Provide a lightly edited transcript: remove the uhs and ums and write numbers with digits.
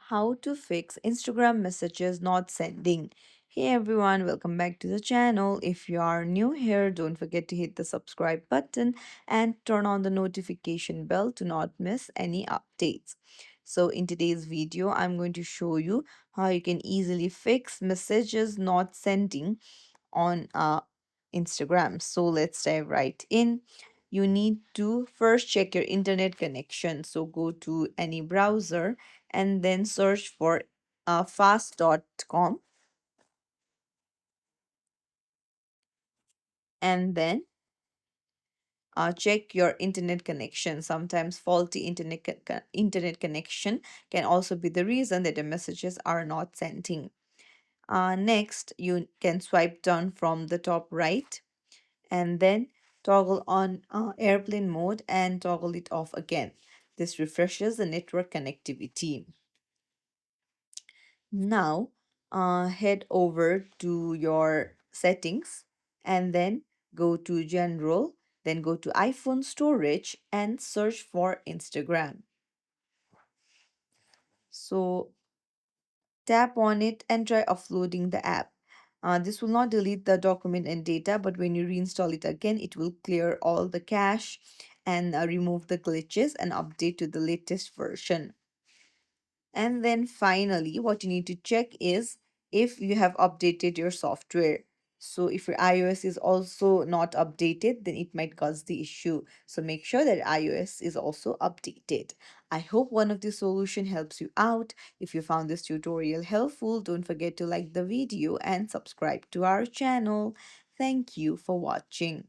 how to fix Instagram messages not sending. Hey everyone, welcome back to the channel. If you are new here, don't forget to hit the subscribe button and turn on the notification bell to not miss any updates. So, in today's video, I'm going to show you how you can easily fix messages not sending on Instagram. So let's dive right in. You need to first check your internet connection. So go to any browser and then search for fast.com and then check your internet connection. Sometimes faulty internet connection can also be the reason that the messages are not sending. Next, you can swipe down from the top right and then toggle on airplane mode and toggle it off again. This refreshes the network connectivity. Now, head over to your settings and then go to general, then go to iPhone storage and search for Instagram. So tap on it and try offloading the app. This will not delete the document and data, but when you reinstall it again, it will clear all the cache and remove the glitches and update to the latest version. And then finally, what you need to check is if you have updated your software. So if your iOS is also not updated, then it might cause the issue. So make sure that iOS is also updated. I hope one of the solution helps you out. If you found this tutorial helpful, don't forget to like the video and subscribe to our channel. Thank you for watching.